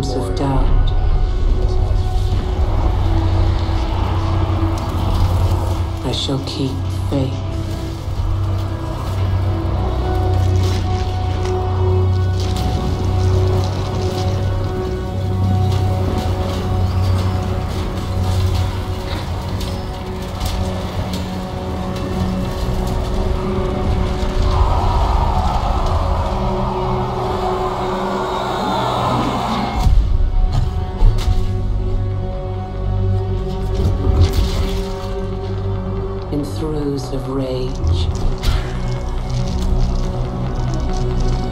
times of doubt. I shall keep faith. In throes of rage,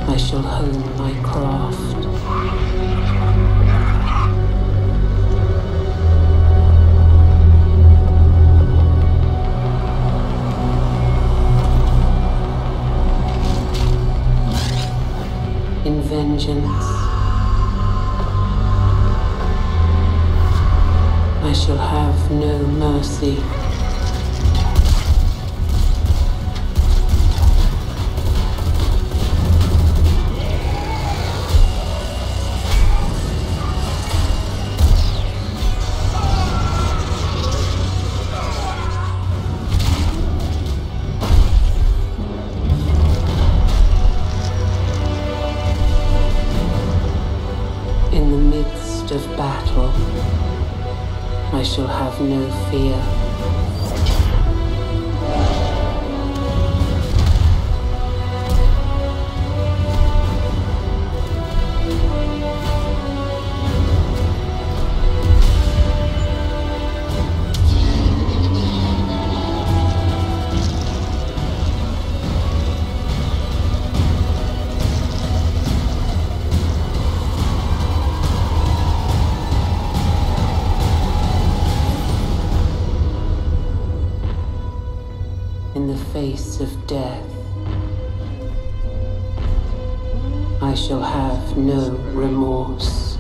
I shall hone my craft. In vengeance, I shall have no mercy. In the midst of battle, I shall have no fear. In the face of death, I shall have no remorse.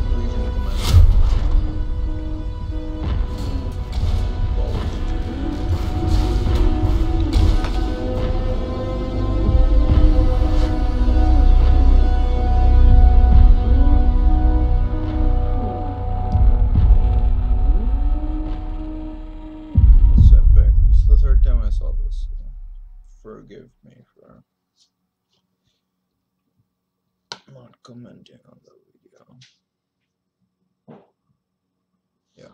Setback. This is the third time I saw this. Forgive me for not commenting on the video. Yeah.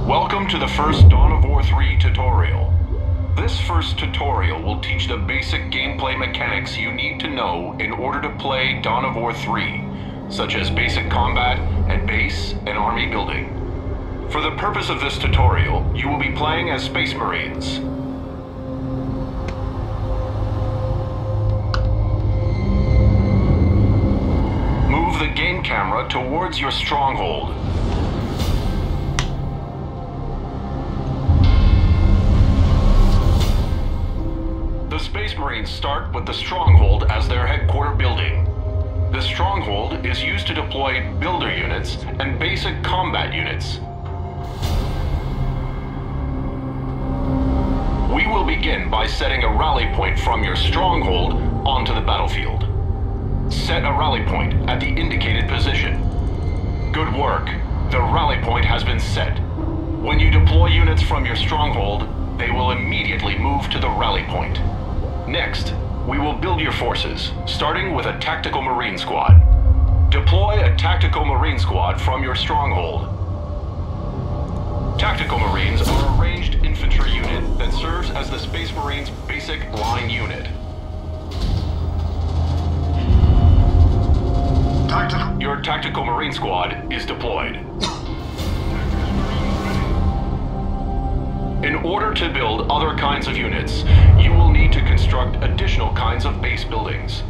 Welcome to the first Dawn of War 3 tutorial. This first tutorial will teach the basic gameplay mechanics you need to know in order to play Dawn of War 3, such as basic combat and base and army building. For the purpose of this tutorial, you will be playing as Space Marines. Move the game camera towards your stronghold. The Space Marines start with the stronghold as their headquarter building. The stronghold is used to deploy builder units and basic combat units. We will begin by setting a rally point from your stronghold onto the battlefield. Set a rally point at the indicated position. Good work. The rally point has been set. When you deploy units from your stronghold, they will immediately move to the rally point. Next, we will build your forces, starting with a Tactical Marine Squad. Deploy a Tactical Marine Squad from your stronghold. Tactical Marines are a ranged infantry unit that serves as the Space Marines' basic line unit. Your Tactical Marine Squad is deployed. In order to build other kinds of units, you will need to construct additional kinds of base buildings.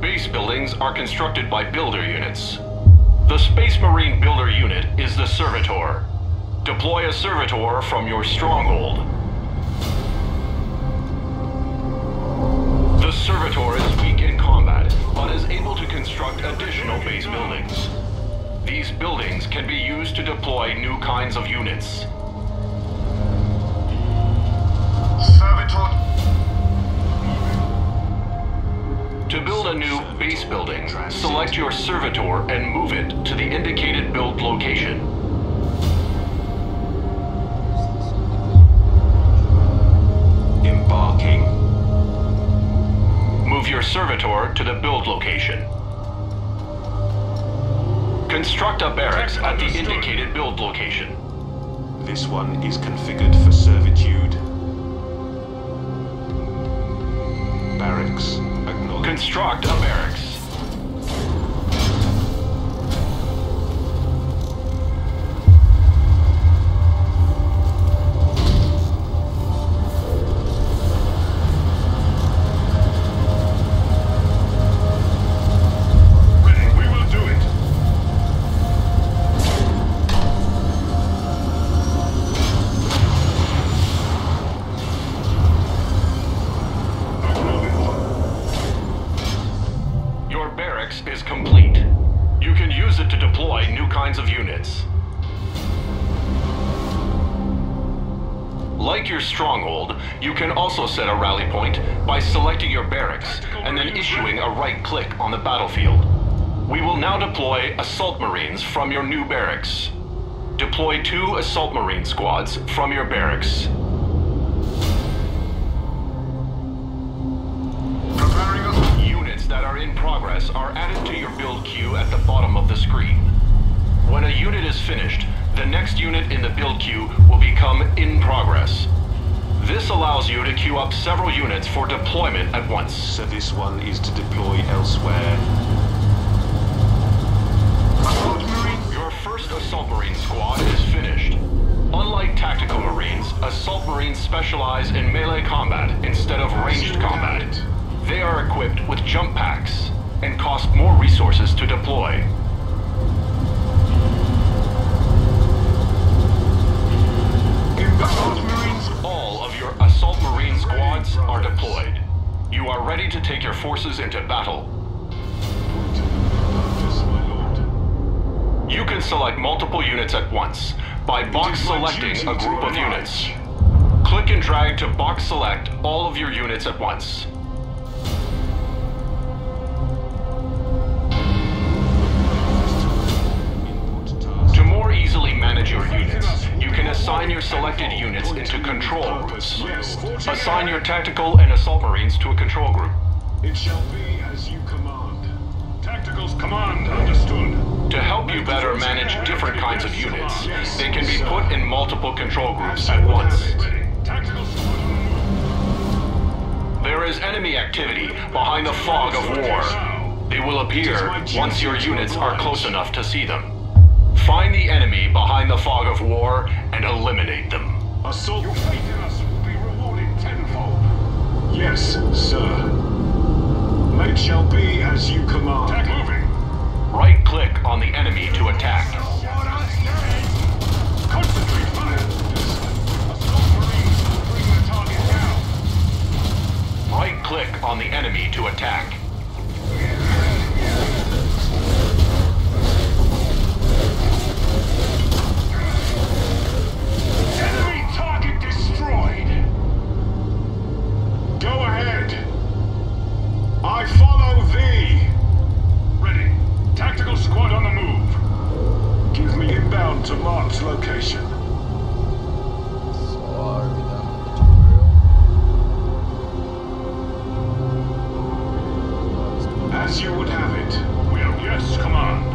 Base buildings are constructed by builder units. The Space Marine builder unit is the Servitor. Deploy a Servitor from your stronghold. The Servitor is weak in combat, but is able to construct additional base buildings. These buildings can be used to deploy new kinds of units. To build a new base building, select your Servitor and move it to the indicated build location. Embarking. Move your Servitor to the build location. Construct a barracks at the indicated build location. This one is configured for servitude. Barracks. Acknowledged. Construct a barracks. Is complete. You can use it to deploy new kinds of units. Like your stronghold, you can also set a rally point by selecting your barracks and then issuing a right-click on the battlefield. We will now deploy Assault Marines from your new barracks. Deploy 2 Assault Marine squads from your barracks. That are in progress are added to your build queue at the bottom of the screen. When a unit is finished, the next unit in the build queue will become in progress. This allows you to queue up several units for deployment at once. So this one is to deploy elsewhere. Your first Assault Marine squad is finished. Unlike Tactical Marines, Assault Marines specialize in melee combat instead of ranged combat. They are equipped with jump packs and cost more resources to deploy. All of your Assault Marine squads are deployed. You are ready to take your forces into battle. You can select multiple units at once by box selecting a group of units. Click and drag to box select all of your units at once. To more easily manage your units, you can assign your selected units into control groups. Assign your Tactical and Assault Marines to a control group. It shall be as you command. Tactical's command understood. To help you better manage different kinds of units, they can be put in multiple control groups at once. There is enemy activity behind the fog of war. They will appear once your units are close enough to see them. Find the enemy behind the fog of war and eliminate them. Assault. Your faith in us will be rewarded tenfold. Yes, sir. It shall be as you command. Attack moving. Right-click on the enemy to attack. Concentrate fire. Assault Marines will bring the target down. Right-click on the enemy to attack. Enemy target destroyed. Go ahead. I follow thee. Ready. Tactical squad on the move. Give me inbound to marked location. So are we done with the tutorial? As you would have it. Well, yes, command.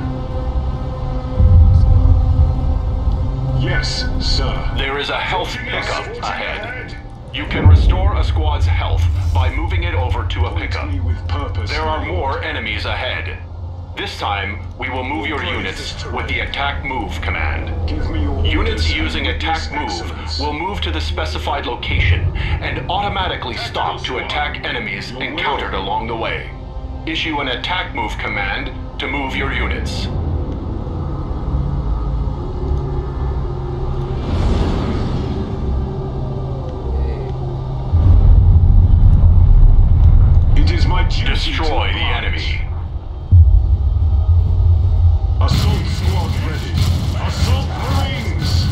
Yes, sir. There is a health pickup ahead. You can restore a squad's health by moving it over to a pickup. Me with purpose. There are more enemies ahead. This time, we will move your units with the attack move command. Give me your Units orders using and attack witness move excellence. will move to the specified location and automatically stop to attack enemies encountered along the way. Issue an attack move command to move your units. It is my duty Destroy to the advance. enemy. Assault squad ready. Assault Marines.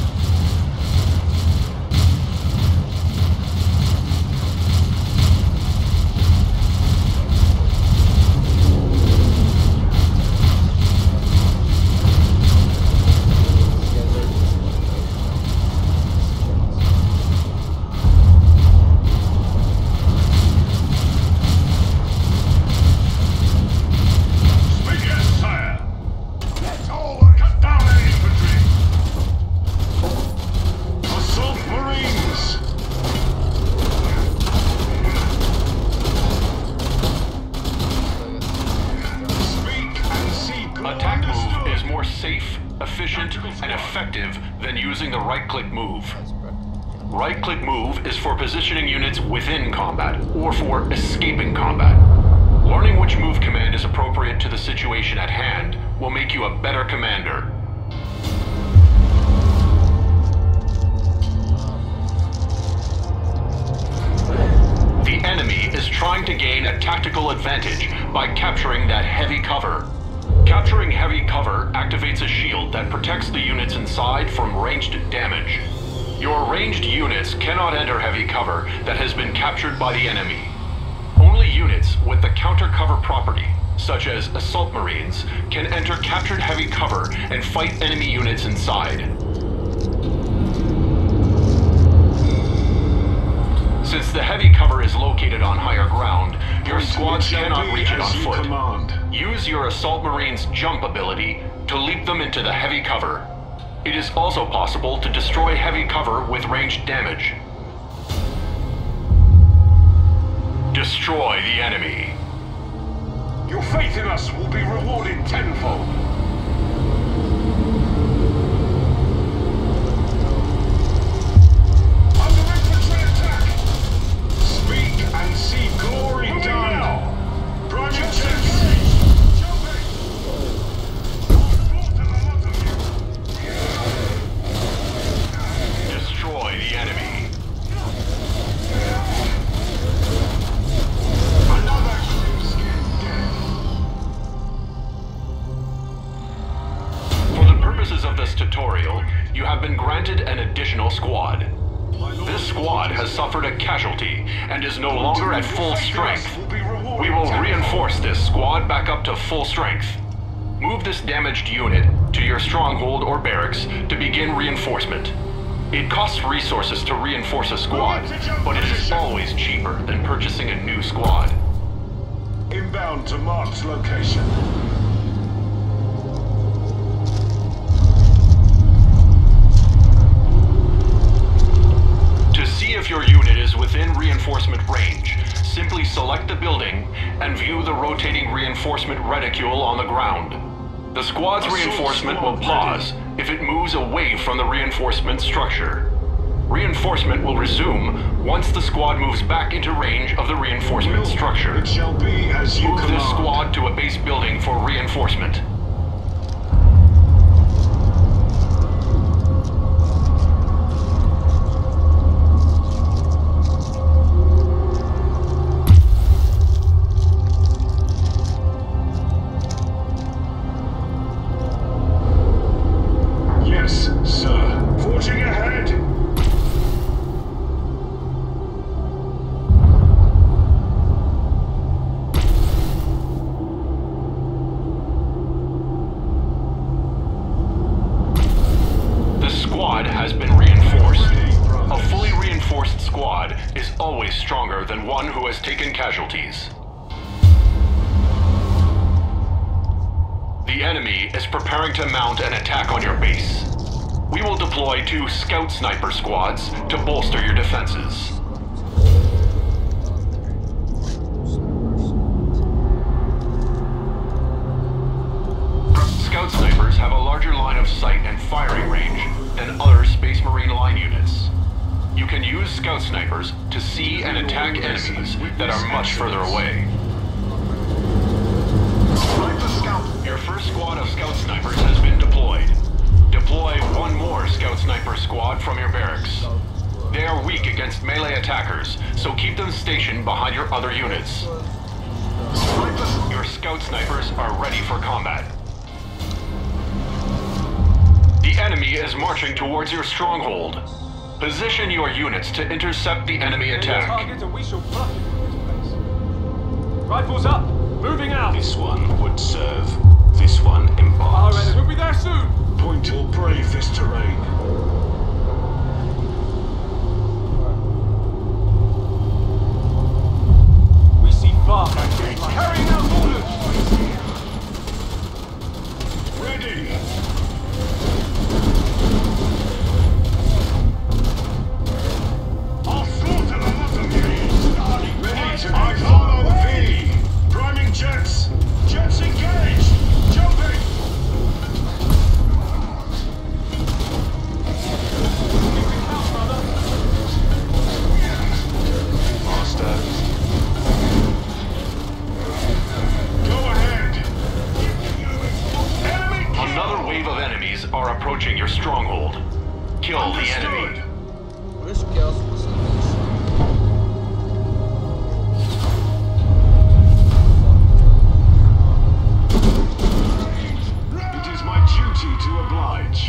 Speak yes, sire. Cut down their infantry. Assault Marines. Speak and see. Attack move is more safe, efficient, and effective than using the right-click move. Right-click move is for positioning units within combat or for escaping combat. Learning which move command is appropriate to the situation at hand will make you a better commander. The enemy is trying to gain a tactical advantage by capturing that heavy cover. Capturing heavy cover activates a shield that protects the units inside from ranged damage. Your ranged units cannot enter heavy cover that has been captured by the enemy. Only units with the counter cover property, such as Assault Marines, can enter captured heavy cover and fight enemy units inside. Since the heavy cover is located on higher ground, your squads cannot reach it on As you foot. command. Use your Assault Marines' jump ability to leap them into the heavy cover. It is also possible to destroy heavy cover with ranged damage. Destroy the enemy. Your faith in us will be rewarded tenfold. Under infantry attack! Speak and see glory done! Project jumping! Slaughter the lot of you! Destroy the enemy. Another grimskin death! For the purposes of this tutorial, you have been granted an additional squad. This squad has suffered a casualty and is no longer at full strength. We will reinforce this squad back up to full strength. Move this damaged unit to your stronghold or barracks to begin reinforcement. It costs resources to reinforce a squad, but it is always cheaper than purchasing a new squad. Inbound to marked location. To see if your unit is within reinforcement range, simply select the building and view the rotating reinforcement reticule on the ground. The squad's Assault reinforcement will squad pause if it moves away from the reinforcement structure. Reinforcement will resume once the squad moves back into range of the reinforcement structure. It shall be as you Move command. this squad to a base building for reinforcement. Yes, sir. Forging ahead. The squad has been reinforced. A fully reinforced squad is always stronger than one who has taken casualties. The enemy is preparing to mount an attack on your base. We will deploy 2 scout sniper squads to bolster your defenses. Scout snipers have a larger line of sight and firing range than other Space Marine line units. You can use scout snipers to see and attack enemies that are much further away. Your first squad of scout snipers has been deployed. Deploy 1 more scout sniper squad from your barracks. They are weak against melee attackers, so keep them stationed behind your other units. Your scout snipers are ready for combat. The enemy is marching towards your stronghold. Position your units to intercept the enemy attack. And we shall pluck it from this place. Rifles up! Moving out! This one would serve. This one embarks. Alright, we'll be there soon! Point will brave this terrain. We see far carrying out orders! Ready. I'll slaughter the lot of you. Ready to I follow thee. Priming jets. Jets engaged. Jumping. Master. Go ahead. Enemy kill. Another wave of enemies are approaching your stronghold. Kill the enemy. Understood. Por isso que elas precisam. It is my duty to oblige.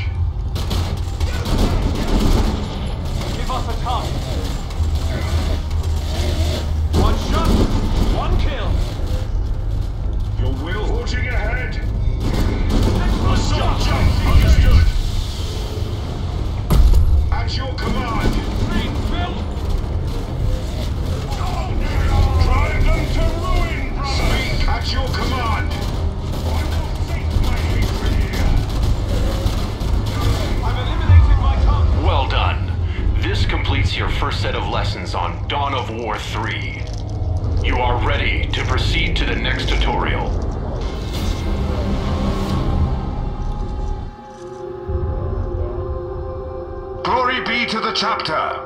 Give us a target! One shot, one kill! Your will forging ahead. Assault jump. Understood. At your command. Drive them to ruin, brother. Speak at your command. I will sink my hatred here. I've eliminated my target! Well done. This completes your first set of lessons on Dawn of War 3. You are ready to proceed to the next tutorial. Glory be to the chapter.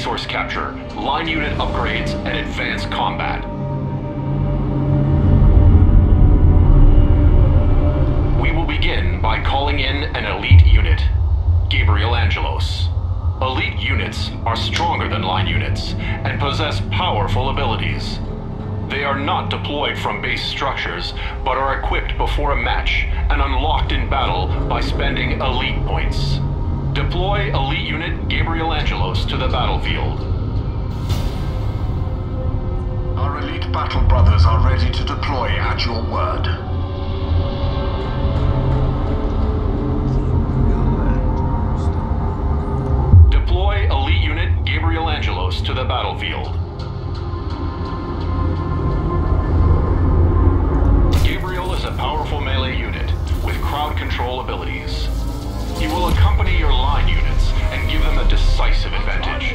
resource capture, line unit upgrades, and advanced combat. We will begin by calling in an elite unit, Gabriel Angelos. Elite units are stronger than line units and possess powerful abilities. They are not deployed from base structures, but are equipped before a match and unlocked in battle by spending elite points. Deploy elite unit Gabriel Angelos to the battlefield. Our elite battle brothers are ready to deploy at your word. Deploy elite unit Gabriel Angelos to the battlefield. Gabriel is a powerful melee unit with crowd control abilities. He will accompany your line units and give them a decisive advantage.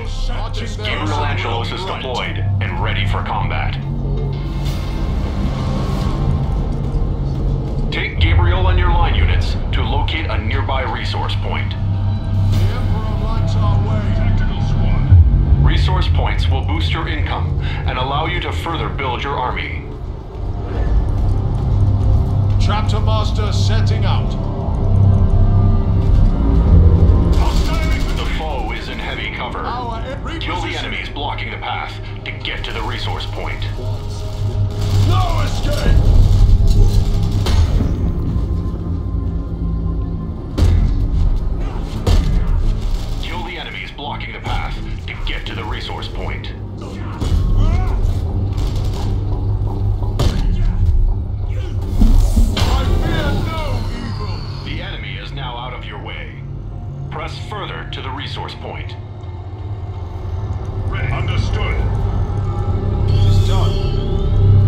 Gabriel Angelos is deployed and ready for combat. Take Gabriel and your line units to locate a nearby resource point. The Emperor lights our way. Tactical squad. Resource points will boost your income and allow you to further build your army. Chapter Master setting out. The foe is in heavy cover. Kill the enemies blocking the path to get to the resource point. No escape! Kill the enemies blocking the path to get to the resource point. The enemy is now out of your way. Press further to the resource point. Ready. Understood. It's done.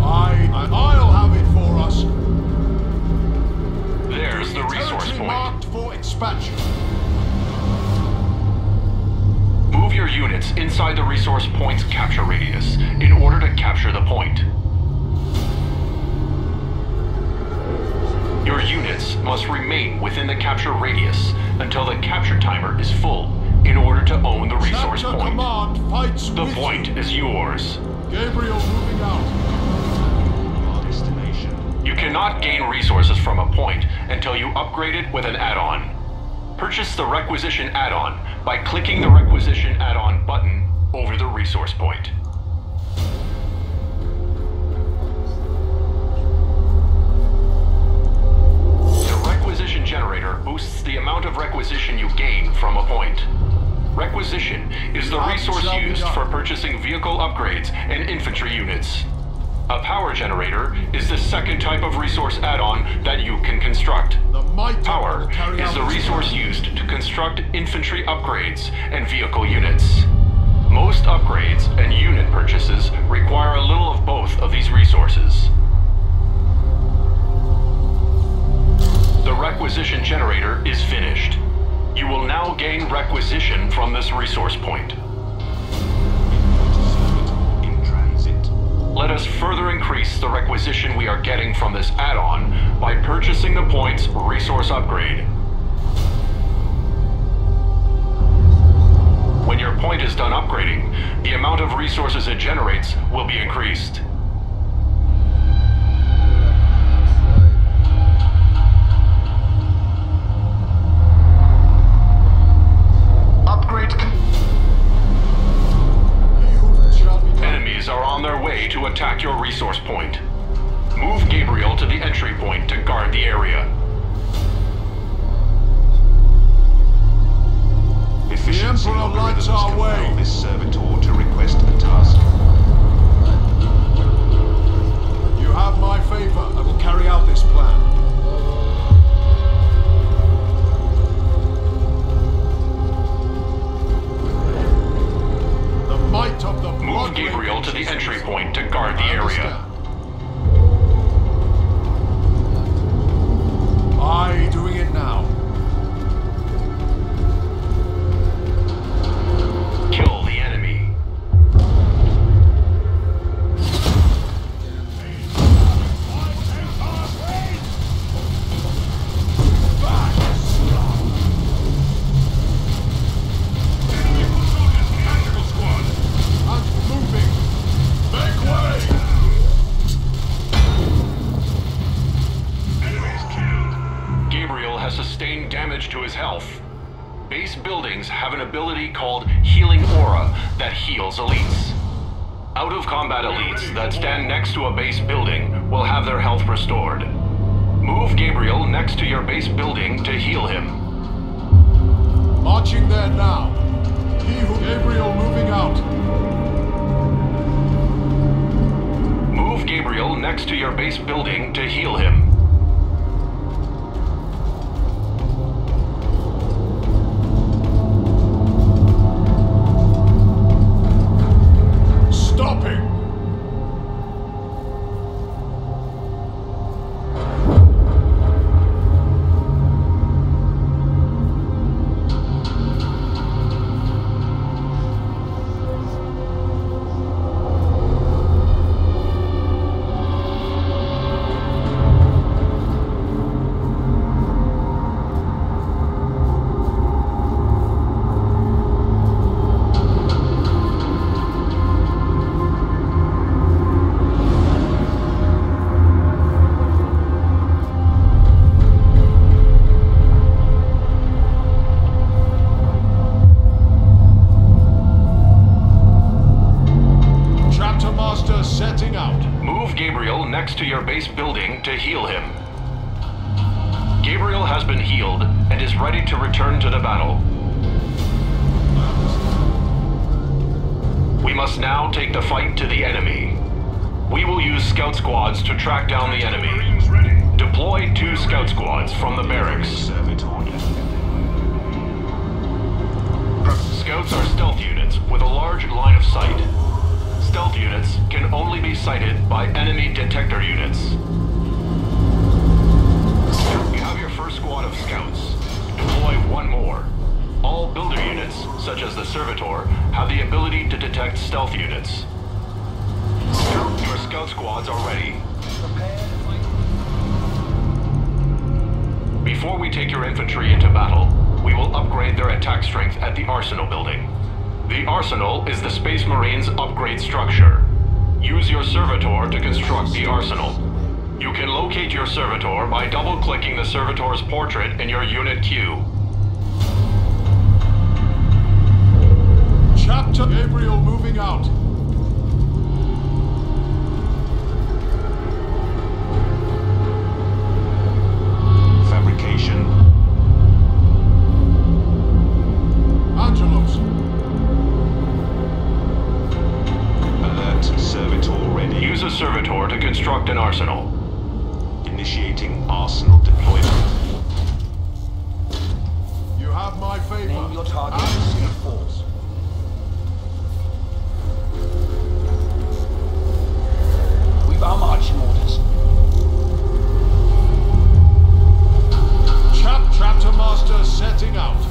I'll have it for us. There's the resource Territory point. marked for expansion. Move your units inside the resource point's capture radius in order to capture the point. Your units must remain within the capture radius until the capture timer is full in order to own the resource Chapter point. Command fights The with point you. is yours. Gabriel moving out. Our destination. You cannot gain resources from a point until you upgrade it with an add-on. Purchase the Requisition add-on by clicking the Requisition add-on button over the resource point. The Requisition generator boosts the amount of requisition you gain from a point. Requisition is the resource used for purchasing vehicle upgrades and infantry units. A power generator is the second type of resource add-on that you can construct. The might Power will carry is out the this resource plan. used to construct infantry upgrades and vehicle units. Most upgrades and unit purchases require a little of both of these resources. The requisition generator is finished. You will now gain requisition from this resource point. In transit. Let us further increase the requisition we are getting from this add-on by purchasing the point's resource upgrade. When your point is done upgrading, the amount of resources it generates will be increased. Upgrade. Shall be done. Enemies are on their way to attack your resource point. Move Gabriel to the entry point to guard the area. Efficiency Emperor lights algorithms our compel way. this servitor to request a task. You have my favor. I will carry out this plan. The might of the Move Gabriel to the entry point to guard the area. I doing it now. Kill the enemy. Tactical squad. heals elites. Out-of-combat elites that stand next to a base building will have their health restored. Move Gabriel next to your base building to heal him. Marching there now. Gabriel moving out. Move Gabriel next to your base building to heal him. Stopping! To your base building to heal him. Gabriel has been healed and is ready to return to the battle. We must now take the fight to the enemy. We will use scout squads to track down the enemy. Deploy 2 scout squads from the barracks. Scouts are stealth units with a large line of sight. Stealth units can only be sighted by enemy detector units. You have your first squad of scouts. Deploy 1 more. All builder units, such as the Servitor, have the ability to detect stealth units. Your scout squads are ready. Before we take your infantry into battle, we will upgrade their attack strength at the Arsenal building. The Arsenal is the Space Marines' upgrade structure. Use your Servitor to construct the Arsenal. You can locate your Servitor by double-clicking the Servitor's portrait in your unit queue. Chapter Gabriel moving out. Fabrication. Angelos. Servitor ready. Use a Servitor to construct an arsenal. Initiating arsenal deployment. You have my favor. Name your target and see it falls. We've our marching orders. Chapter Master setting out.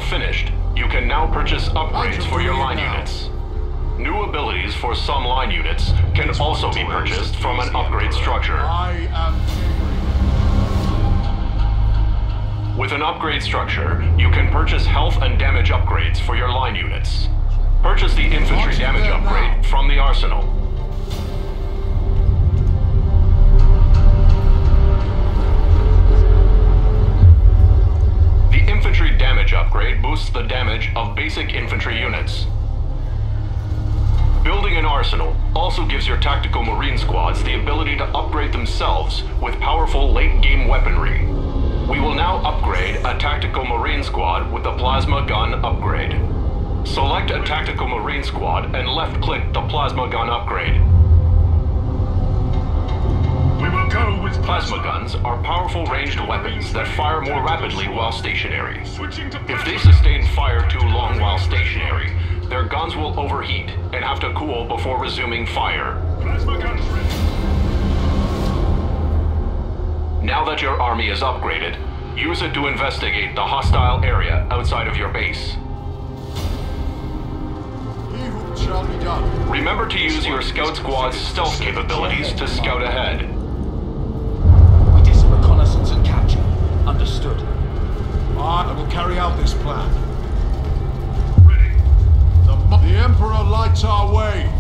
Finished, you can now purchase upgrades for your line units. New abilities for some line units can also be purchased from an upgrade structure. I am With an upgrade structure, you can purchase health and damage upgrades for your line units. Purchase the infantry damage upgrade from the arsenal. The infantry damage upgrade boosts the damage of basic infantry units. Building an arsenal also gives your tactical marine squads the ability to upgrade themselves with powerful late-game weaponry. We will now upgrade a tactical marine squad with the plasma gun upgrade. Select a tactical marine squad and left-click the plasma gun upgrade. We will go with Plasma guns are powerful ranged weapons that fire more rapidly while stationary. If they sustain fire too long while stationary, their guns will overheat and have to cool before resuming fire. Plasma guns ready. Now that your army is upgraded, use it to investigate the hostile area outside of your base. Shall be done. Remember to use your scout squad's stealth capabilities to scout ahead. We did some reconnaissance and capture. Understood. I will carry out this plan. Ready. The Emperor lights our way.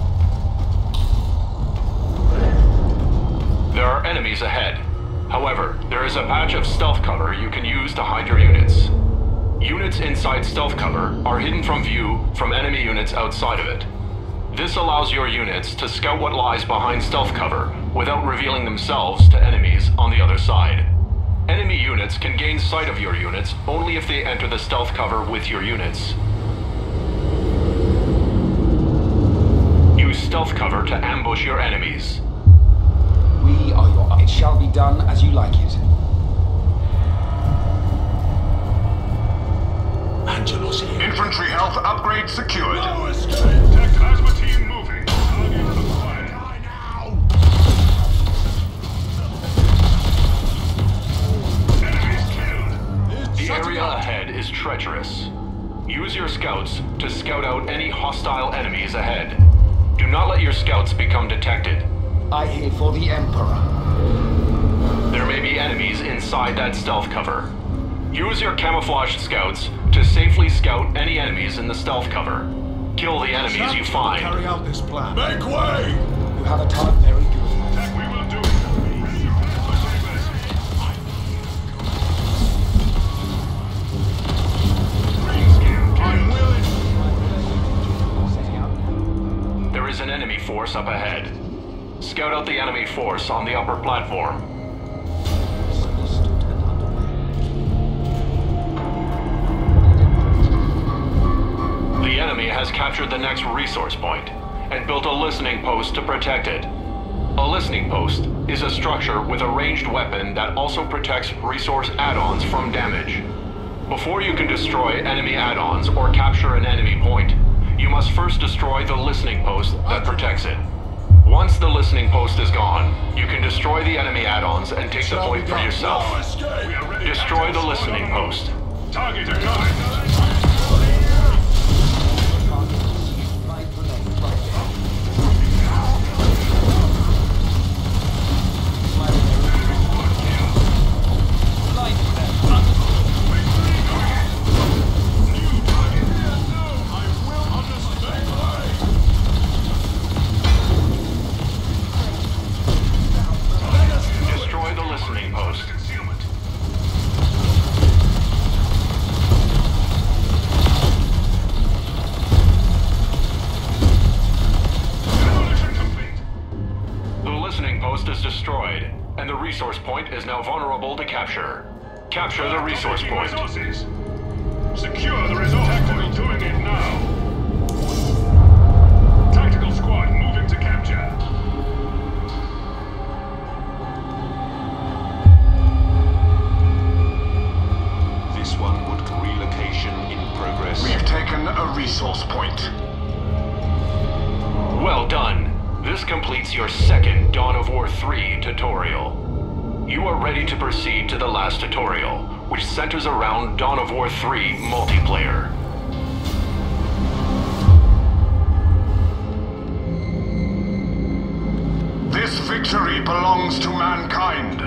There are enemies ahead. However, there is a patch of stealth cover you can use to hide your units. Units inside stealth cover are hidden from view from enemy units outside of it. This allows your units to scout what lies behind stealth cover without revealing themselves to enemies on the other side. Enemy units can gain sight of your units only if they enter the stealth cover with your units. Use stealth cover to ambush your enemies. We are your... It shall be done as you like it. Angelos here. Infantry health upgrade secured. No escape. Tech plasma team moving. Target acquired. Die now. Enemies killed. The area ahead is treacherous. Use your scouts to scout out any hostile enemies ahead. Do not let your scouts become detected. I head for the Emperor. There may be enemies inside that stealth cover. Use your camouflaged scouts to safely scout any enemies in the stealth cover. Kill the enemies you find. Carry out this plan. Make way. You have a time very good. Tech, we will do it. Ready to plasma chambers. Greenskin I'm killed. willing. There is an enemy force up ahead. Scout out the enemy force on the upper platform. Understood and underway. The enemy has captured the next resource point and built a listening post to protect it. A listening post is a structure with a ranged weapon that also protects resource add-ons from damage. Before you can destroy enemy add-ons or capture an enemy point, you must first destroy the listening post that protects it. Once the listening post is gone, you can destroy the enemy add-ons and take the point for yourself. No escape. We are ready. Destroy the Tactical listening squad on the post. move. Target acquired. Right grenade right there. Light them. I will understand. Destroy the listening post. Concealment. Demolition complete. The listening post is destroyed, and the resource point is now vulnerable to capture. Capture the resource Taking point. resources. Secure the resource point. Doing it now. Tactical squad moving to capture. This one would relocation in progress. We've taken a resource point. Well done. This completes your second Dawn of War 3 tutorial. You are ready to proceed to the last tutorial, which centers around Dawn of War 3 multiplayer. This victory belongs to mankind.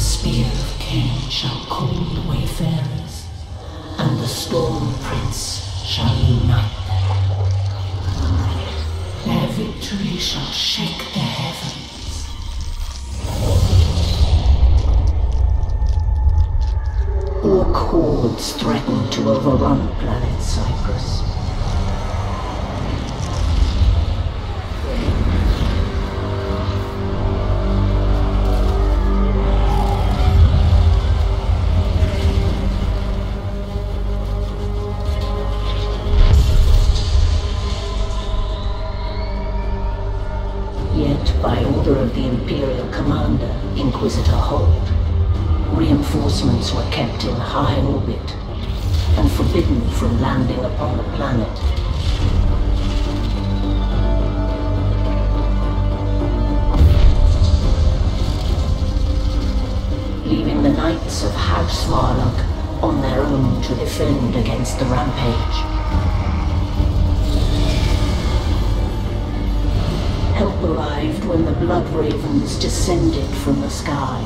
spear of Cain shall call the wayfarers, and the Storm Prince shall unite them. Their victory shall shake the heavens. Orc hordes threaten to overrun planet Cyprus. By order of the Imperial Commander, Inquisitor Hold, reinforcements were kept in high orbit and forbidden from landing upon the planet. Leaving the Knights of House Varlock on their own to defend against the rampage. Help arrived when the Blood Ravens descended from the sky.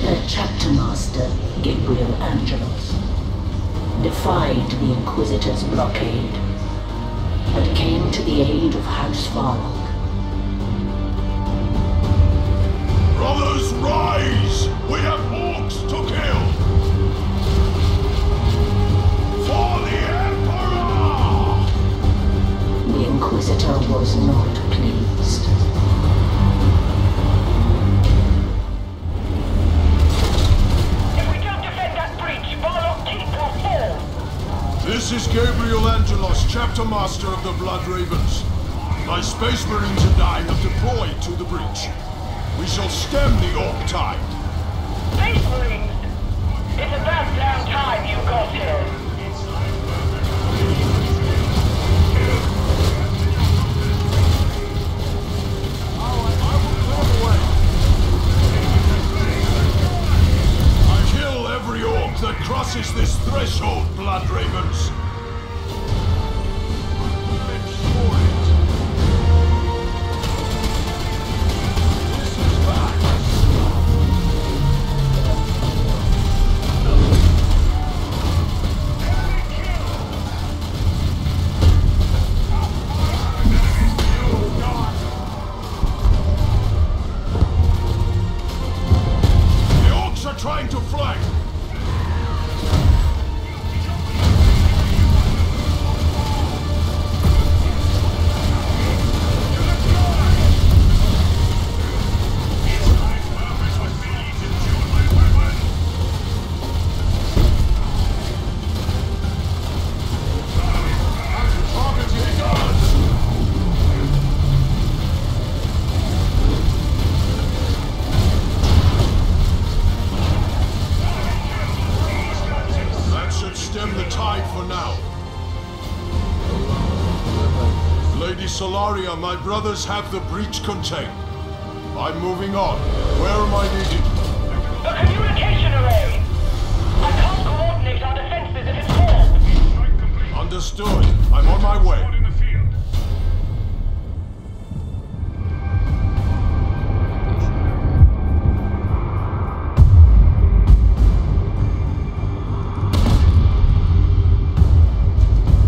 Their chapter master, Gabriel Angelos, defied the Inquisitor's blockade, but came to the aid of House Varlock. Brothers, rise! We have orcs to kill! For the Emperor! The Inquisitor was not pleased. If we don't defend that breach, Varlock Keep will fall! This is Gabriel Angelos, Chapter Master of the Blood Ravens. My Space Marines and I have deployed to the breach. We shall stem the Orc tide. Space Marines! It's about damn time you got here. I kill every Orc that crosses this threshold, Blood Ravens. Trying to flank! Solaria, my brothers have the breach contained. I'm moving on. Where am I needed? The communication array! I can't coordinate our defenses if it's full. Understood. I'm on my way.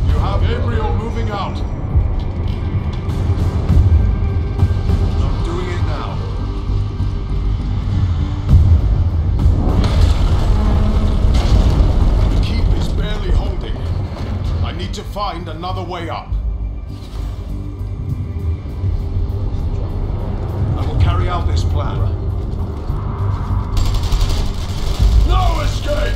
You have Gabriel moving out. To find another way up. I will carry out this plan. No escape!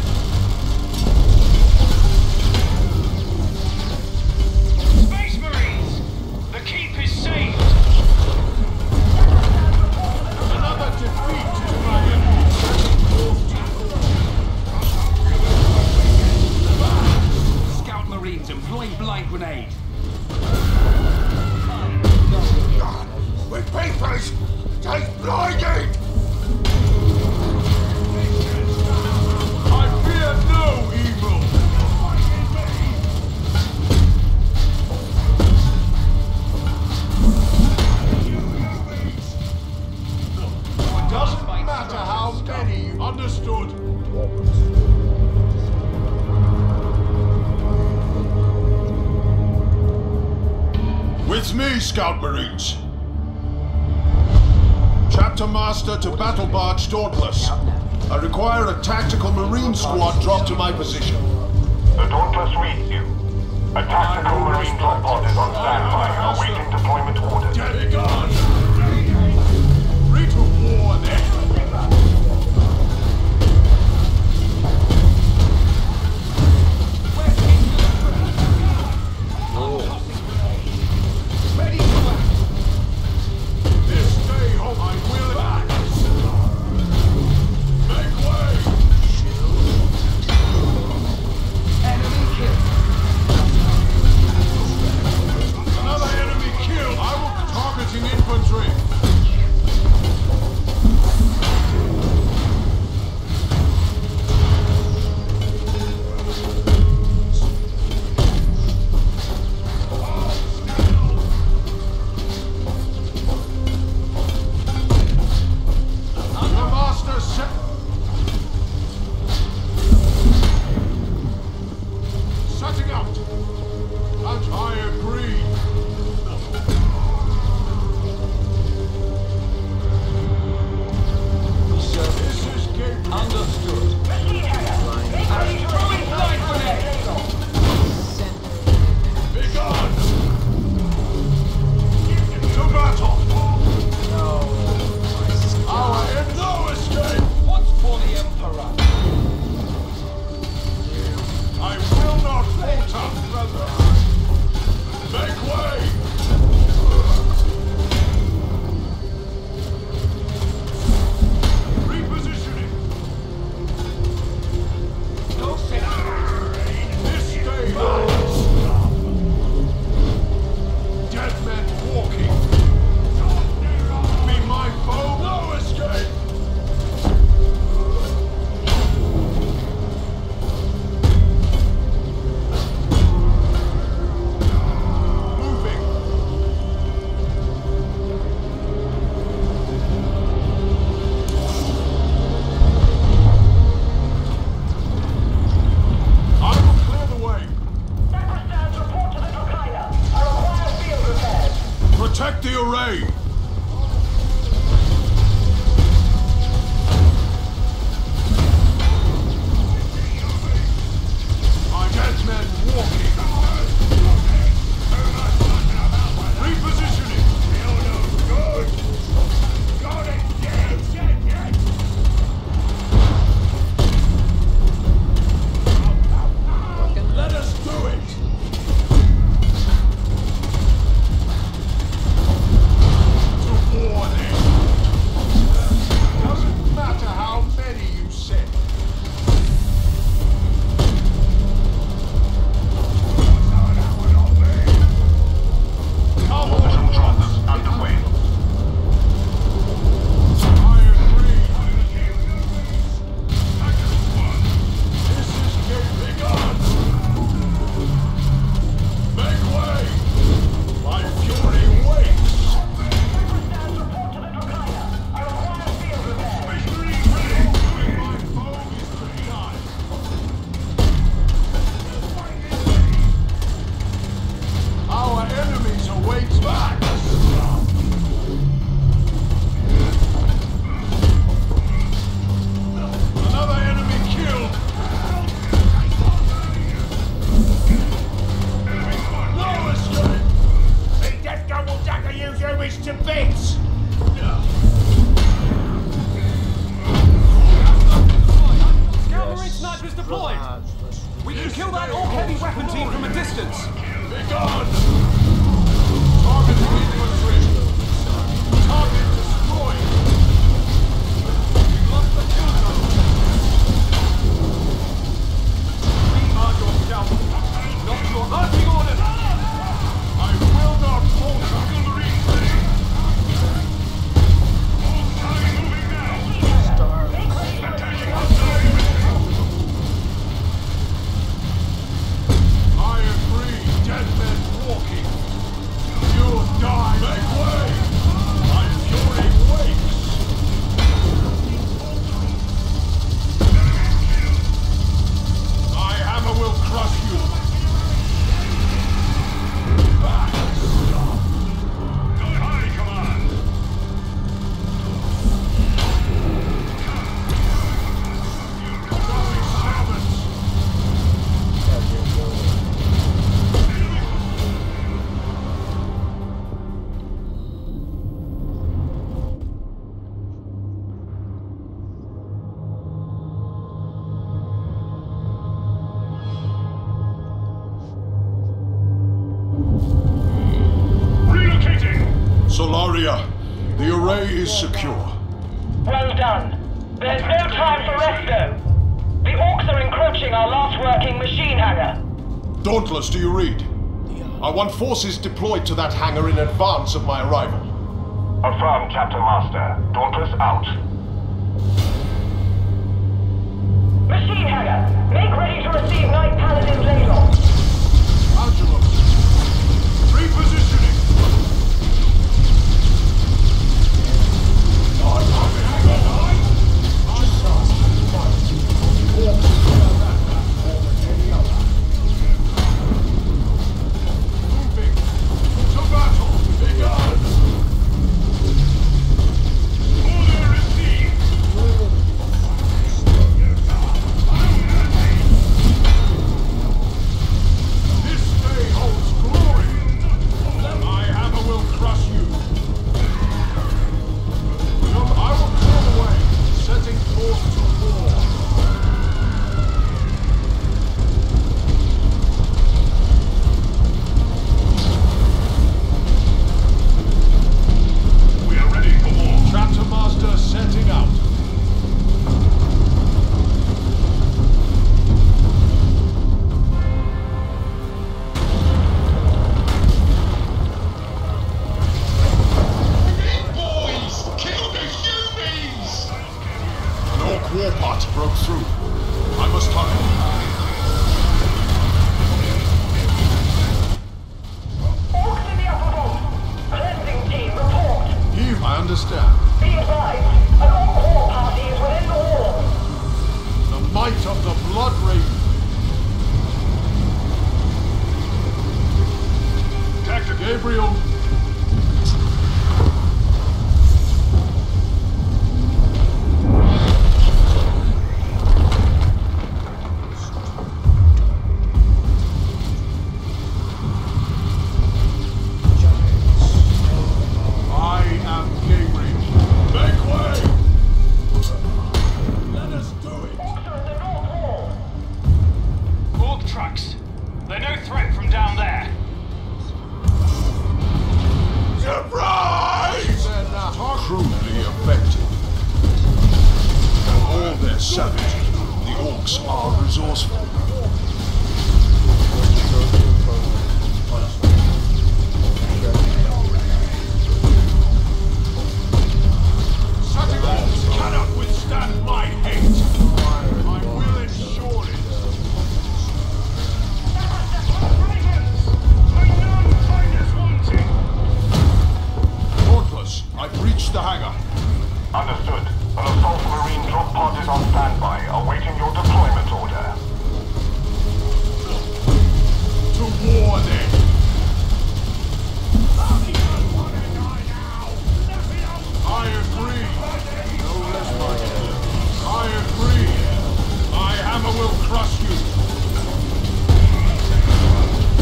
Space Marines! The keep is saved! Another defeat to my enemy! Marines employing blind grenade. With papers! Take blinded! Understood. With me, Scout Marines. Chapter Master to Battle Barge Dauntless. I require a tactical Marine squad drop to my position. The Dauntless reads you. A tactical Marine drop pod is on standby, awaiting deployment orders. Get it gone! Ready to war then! Infantry! Solaria. The array is secure. Well done. There's no time for rest, though. The Orcs are encroaching our last working machine hangar. Dauntless, do you read? I want forces deployed to that hangar in advance of my arrival. Affirm, Captain Master. Dauntless out. Machine hangar, make ready to receive Knight Paladin's ladle. Angelo, repositioning. Moving to battle. Begun. Order received. This day holds glory. My hammer will crush you. I will clear the way, setting forth to war. We are ready for war. Chapter Master setting out. An Orc warpot broke through. I must hurry. Orcs in the upper vault. Cleansing team, report. I understand. Be advised, an Orc war party is within the walls. The might of the Blood Raven. Tactic Gabriel. I am Gabriel. Make way! Let us do it! Orcs are in the north wall. Orc trucks. They're no threat from down there. Surprise! They're not crudely effective. For all their savagery, the Orcs are resourceful. Such Orcs cannot withstand my hate. I will ensure it. Dauntless, I've reached the hangar. Understood. An assault marine drop pod is on standby, awaiting your deployment order. To war then. I agree. No less minded. I agree. My hammer will crush you.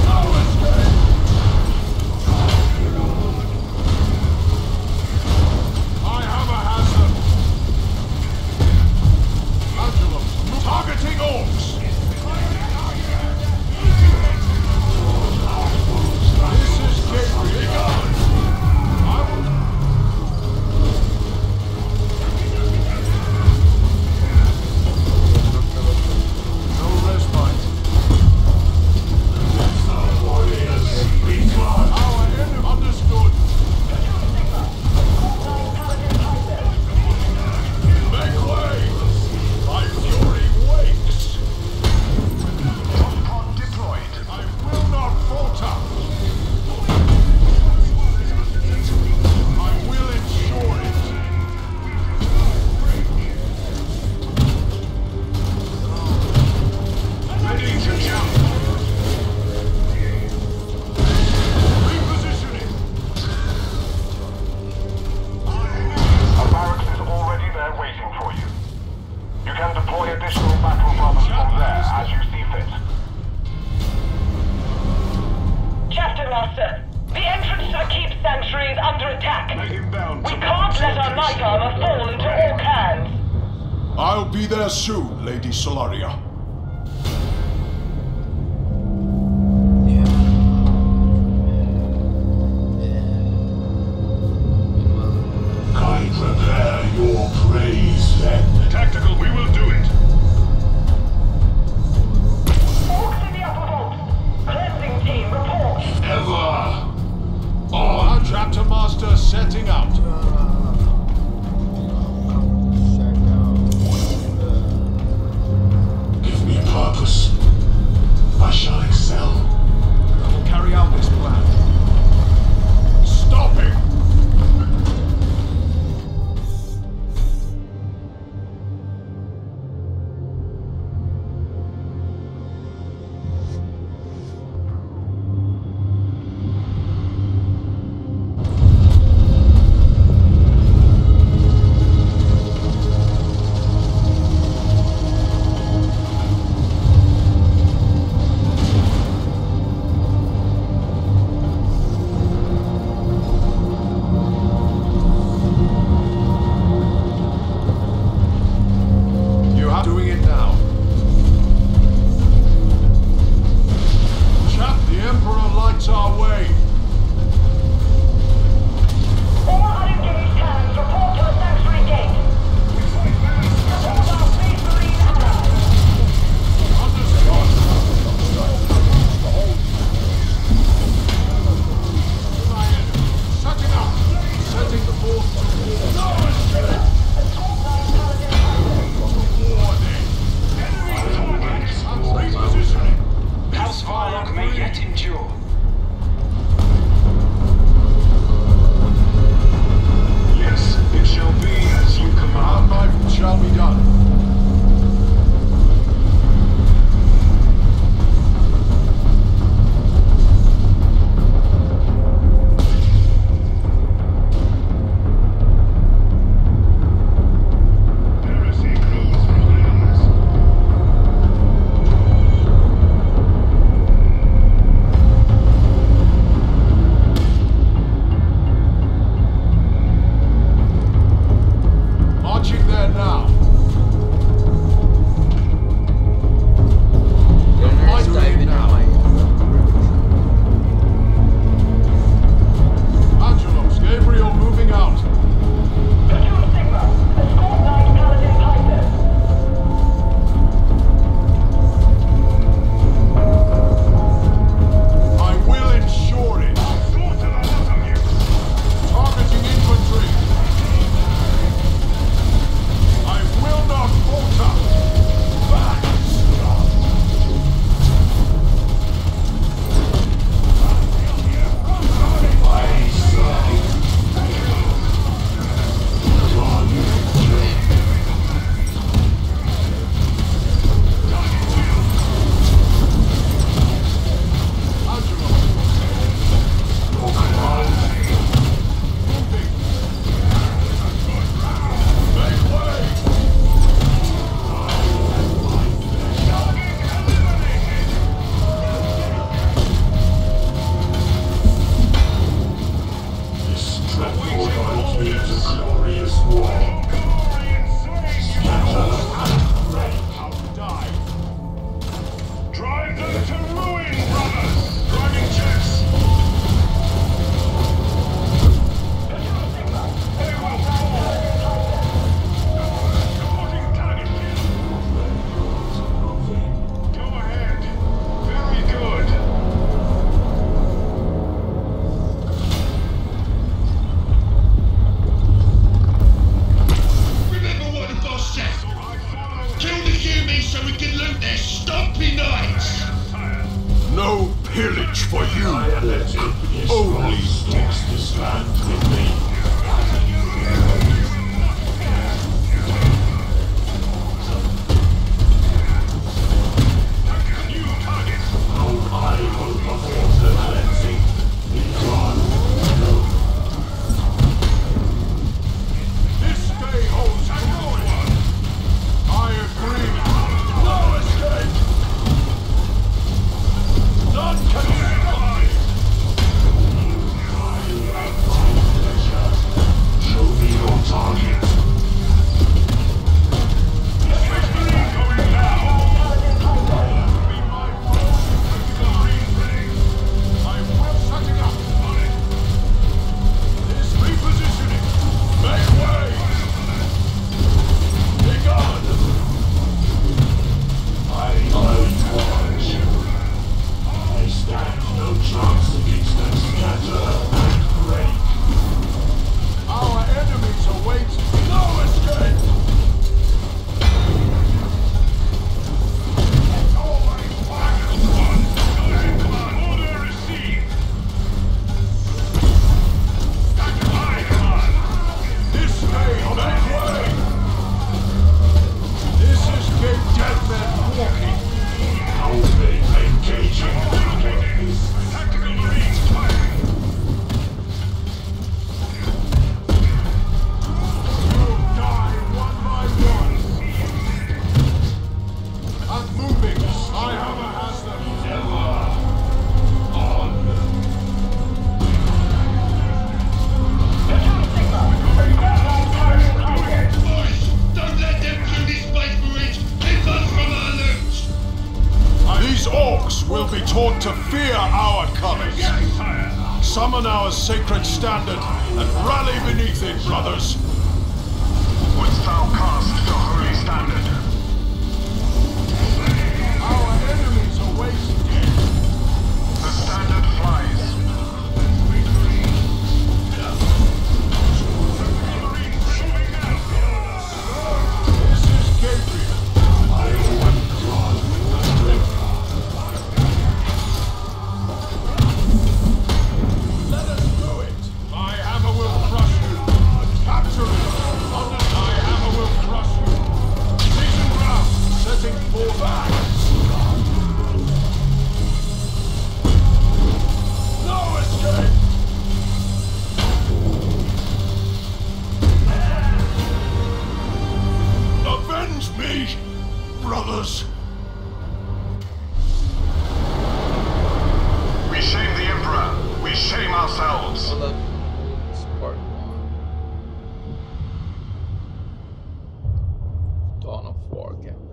No escape. My hammer has them. Angelo, targeting Orcs. This is Gabriel. I will... No respite. Our enemy understood. Make way! My fury wakes! Pod deployed. I will not falter! I will ensure it! Ready to jump. Repositioning! A barracks is already there waiting for you. You can deploy additional battle brothers from there as you see fit. Chapter Master, the entrance to the Keep Sanctuary is under attack. Inbound We to can't let our knight armor fall into Orc hands. I'll be there soon, Lady Solaria. so we can loot their stompy knights! No pillage for you, Orc. Only death. This land with me. Will be taught to fear our colors. Summon our sacred standard and rally beneath it, brothers. Wouldst thou cast the holy standard? Our enemies await. The standard flies. This is Gabriel. Brothers. We shame the Emperor. We shame ourselves. Well, that's part 1. Dawn of War campaign.